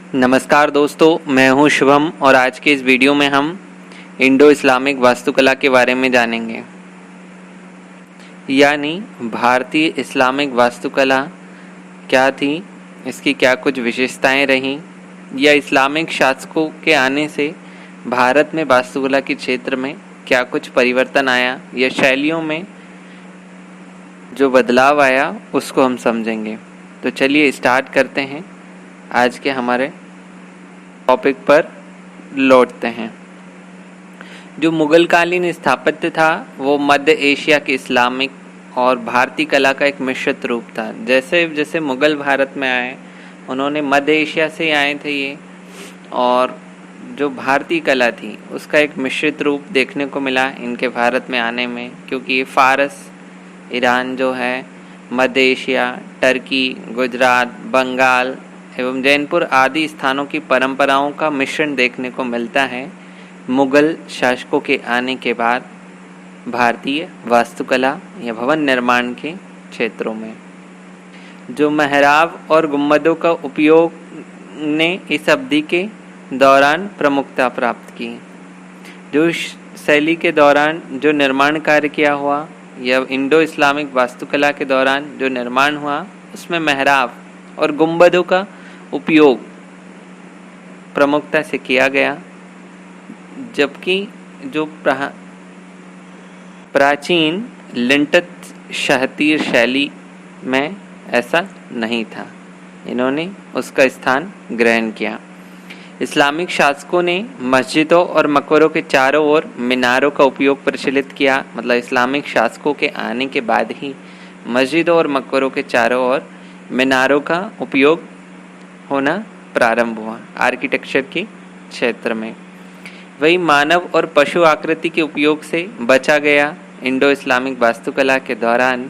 नमस्कार दोस्तों, मैं हूं शुभम और आज के इस वीडियो में हम इंडो इस्लामिक वास्तुकला के बारे में जानेंगे। यानी भारतीय इस्लामिक वास्तुकला क्या थी, इसकी क्या कुछ विशेषताएं रहीं, या इस्लामिक शासकों के आने से भारत में वास्तुकला के क्षेत्र में क्या कुछ परिवर्तन आया या शैलियों में जो बदलाव आया उसको हम समझेंगे। तो चलिए स्टार्ट करते हैं। आज के हमारे टॉपिक पर लौटते हैं। जो मुगल कालीन स्थापत्य था वो मध्य एशिया के इस्लामिक और भारतीय कला का एक मिश्रित रूप था। जैसे जैसे मुगल भारत में आए, उन्होंने मध्य एशिया से आए थे ये, और जो भारतीय कला थी उसका एक मिश्रित रूप देखने को मिला इनके भारत में आने में, क्योंकि ये फारस, ईरान जो है, मध्य एशिया, टर्की, गुजरात, बंगाल एवं जैनपुर आदि स्थानों की परंपराओं का मिश्रण देखने को मिलता है मुगल शासकों के आने के बाद भारतीय वास्तुकला या भवन निर्माण के क्षेत्रों में। जो मेहराब और गुंबदों का उपयोग ने इस अवधि के दौरान प्रमुखता प्राप्त की। जो शैली के दौरान जो निर्माण कार्य किया हुआ या इंडो इस्लामिक वास्तुकला के दौरान जो निर्माण हुआ उसमें मेहराब और गुंबदों का उपयोग प्रमुखता से किया गया, जबकि जो प्राचीन लिंटत शाहतीर शैली में ऐसा नहीं था, इन्होंने उसका स्थान ग्रहण किया। इस्लामिक शासकों ने मस्जिदों और मकबरों के चारों ओर मीनारों का उपयोग प्रचलित किया। मतलब इस्लामिक शासकों के आने के बाद ही मस्जिदों और मकबरों के चारों ओर मीनारों का उपयोग होना प्रारंभ हुआ आर्किटेक्चर के क्षेत्र में। वही मानव और पशु आकृति के उपयोग से बचा गया। इंडो इस्लामिक वास्तुकला के दौरान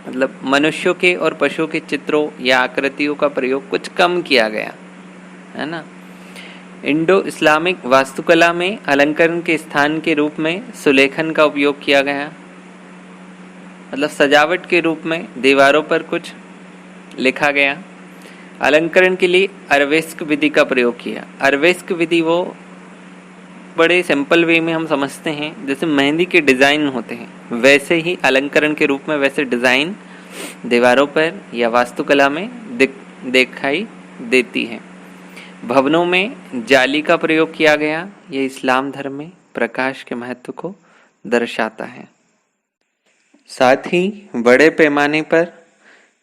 मतलब मनुष्यों के और पशुओं के चित्रों या आकृतियों का प्रयोग कुछ कम किया गया है ना। इंडो इस्लामिक वास्तुकला में अलंकरण के स्थान के रूप में सुलेखन का उपयोग किया गया। मतलब सजावट के रूप में दीवारों पर कुछ लिखा गया। अलंकरण के लिए अरवेस्क विधि का प्रयोग किया। अरवेस्क विधि वो बड़े सिंपल वे में हम समझते हैं, जैसे मेहंदी के डिज़ाइन होते हैं वैसे ही अलंकरण के रूप में वैसे डिज़ाइन दीवारों पर या वास्तुकला में दिखाई देती है। भवनों में जाली का प्रयोग किया गया। यह इस्लाम धर्म में प्रकाश के महत्व को दर्शाता है। साथ ही बड़े पैमाने पर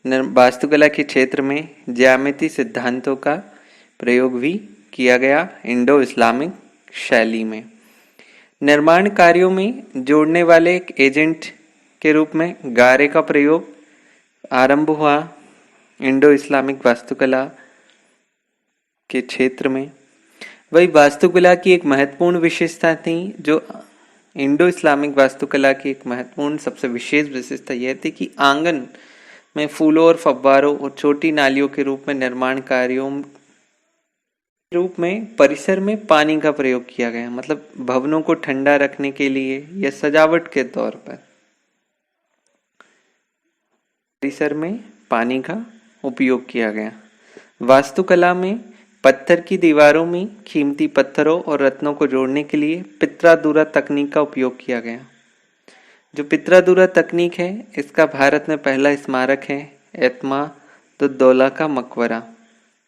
वास्तुकला के क्षेत्र में ज्यामिति सिद्धांतों का प्रयोग भी किया गया इंडो इस्लामिक शैली में। निर्माण कार्यों में जोड़ने वाले एक एजेंट के रूप में गारे का प्रयोग आरंभ हुआ इंडो इस्लामिक वास्तुकला के क्षेत्र में। वही वास्तुकला की एक महत्वपूर्ण विशेषता थी, जो इंडो इस्लामिक वास्तुकला की एक महत्वपूर्ण सबसे विशेष विशेषता यह थी कि आंगन में फूलों और फव्वारों और छोटी नालियों के रूप में निर्माण कार्यों रूप में परिसर में पानी का प्रयोग किया गया। मतलब भवनों को ठंडा रखने के लिए या सजावट के तौर पर परिसर में पानी का उपयोग किया गया। वास्तुकला में पत्थर की दीवारों में कीमती पत्थरों और रत्नों को जोड़ने के लिए पित्रादुरा तकनीक का उपयोग किया गया। जो पित्रादुरा तकनीक है, इसका भारत में पहला स्मारक है एतमादुद्दौला का मकबरा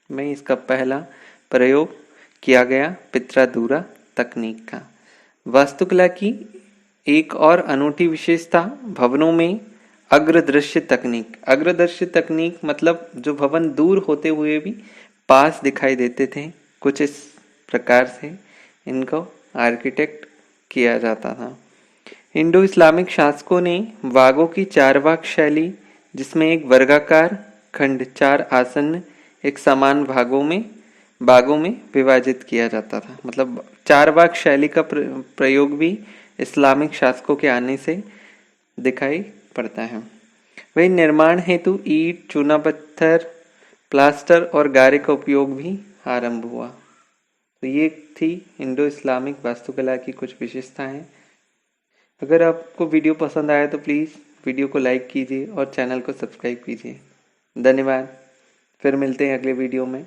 में इसका पहला प्रयोग किया गया पित्रादुरा तकनीक का। वास्तुकला की एक और अनूठी विशेषता भवनों में अग्रदृश्य तकनीक। अग्रदृश्य तकनीक मतलब जो भवन दूर होते हुए भी पास दिखाई देते थे, कुछ इस प्रकार से इनको आर्किटेक्ट किया जाता था। इंडो इस्लामिक शासकों ने बागों की चारवाक शैली, जिसमें एक वर्गाकार खंड चार आसन्न एक समान बागों में विभाजित किया जाता था। मतलब चारवाक शैली का प्रयोग भी इस्लामिक शासकों के आने से दिखाई पड़ता है। वही निर्माण हेतु ईंट, चूना पत्थर, प्लास्टर और गारे का उपयोग भी आरंभ हुआ। तो ये थी इंडो इस्लामिक वास्तुकला की कुछ विशेषताएं। अगर आपको वीडियो पसंद आया तो प्लीज़ वीडियो को लाइक कीजिए और चैनल को सब्सक्राइब कीजिए। धन्यवाद। फिर मिलते हैं अगले वीडियो में।